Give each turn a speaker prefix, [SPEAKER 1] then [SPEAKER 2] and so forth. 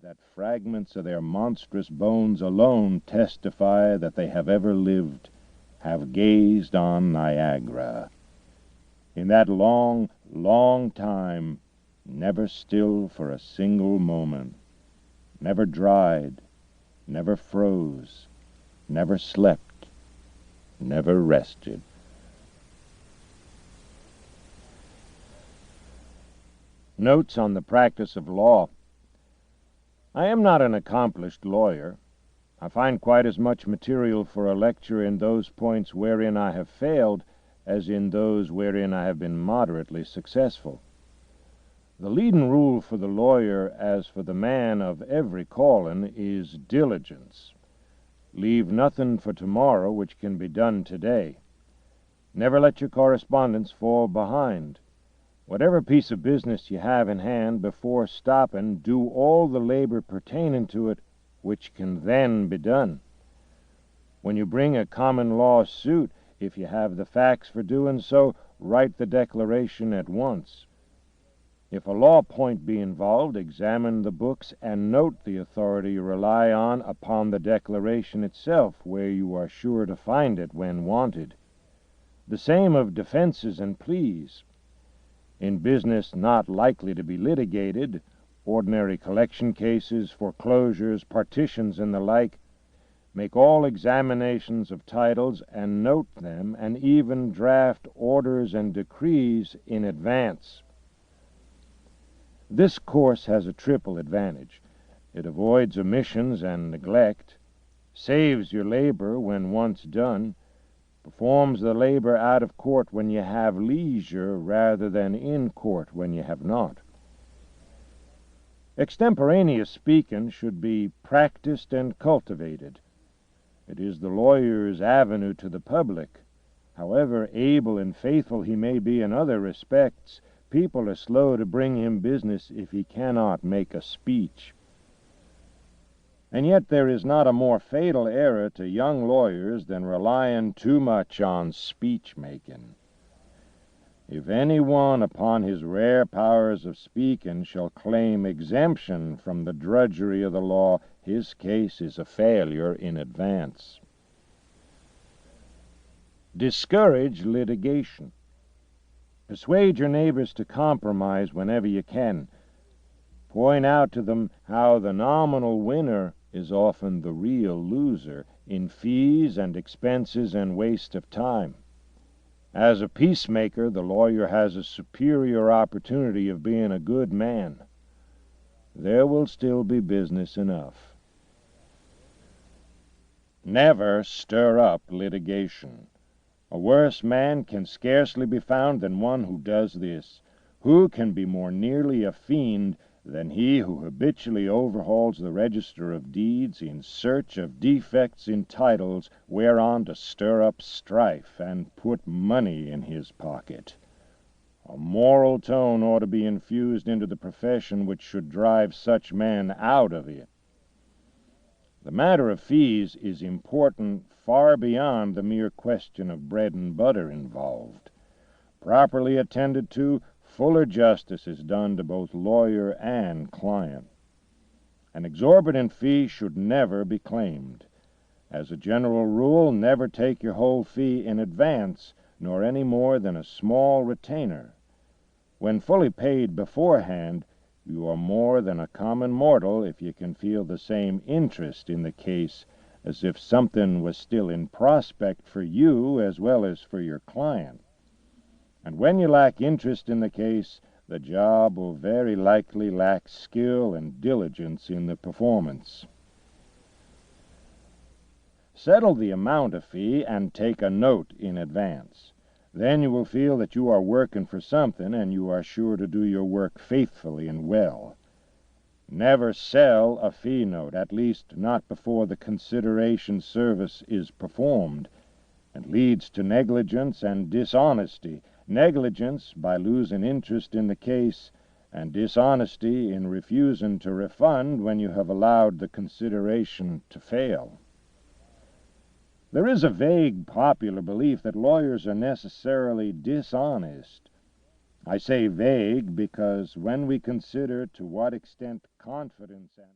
[SPEAKER 1] that fragments of their monstrous bones alone testify that they have ever lived, have gazed on Niagara. In that long, long time, never still for a single moment, never dried, never froze, never slept, never rested. Notes on the practice of law. I am not an accomplished lawyer. I find quite as much material for a lecture in those points wherein I have failed as in those wherein I have been moderately successful. The leading rule for the lawyer, as for the man of every calling, is diligence. Leave nothing for tomorrow which can be done today. Never let your correspondence fall behind. Whatever piece of business you have in hand, before stopping, do all the labor pertaining to it which can then be done. When you bring a common law suit, if you have the facts for doing so, write the declaration at once. If a law point be involved, examine the books and note the authority you rely on upon the declaration itself, where you are sure to find it when wanted. The same of defenses and pleas. In business not likely to be litigated, ordinary collection cases, foreclosures, partitions, and the like, make all examinations of titles and note them, and even draft orders and decrees in advance. This course has a triple advantage. It avoids omissions and neglect, saves your labor when once done, performs the labor out of court when you have leisure rather than in court when you have not. Extemporaneous speaking should be practiced and cultivated. It is the lawyer's avenue to the public. However able and faithful he may be in other respects, people are slow to bring him business if he cannot make a speech. And yet there is not a more fatal error to young lawyers than relying too much on speech-making. If any one upon his rare powers of speaking shall claim exemption from the drudgery of the law, his case is a failure in advance. Discourage litigation. Persuade your neighbors to compromise whenever you can. Point out to them how the nominal winner is often the real loser in fees and expenses and waste of time. As a peacemaker, the lawyer has a superior opportunity of being a good man. There will still be business enough. Never stir up litigation. A worse man can scarcely be found than one who does this. Who can be more nearly a fiend than he who habitually overhauls the register of deeds in search of defects in titles whereon to stir up strife and put money in his pocket? A moral tone ought to be infused into the profession which should drive such men out of it. The matter of fees is important far beyond the mere question of bread and butter involved. Properly attended to, fuller justice is done to both lawyer and client. An exorbitant fee should never be claimed. As a general rule, never take your whole fee in advance, nor any more than a small retainer. When fully paid beforehand, you are more than a common mortal if you can feel the same interest in the case as if something was still in prospect for you as well as for your client. And when you lack interest in the case, the job will very likely lack skill and diligence in the performance. Settle the amount of fee and take a note in advance. Then you will feel that you are working for something, and you are sure to do your work faithfully and well. Never sell a fee note, at least not before the consideration service is performed. It leads to negligence and dishonesty. Negligence by losing interest in the case, and dishonesty in refusing to refund when you have allowed the consideration to fail. There is a vague popular belief that lawyers are necessarily dishonest. I say vague because when we consider to what extent confidence and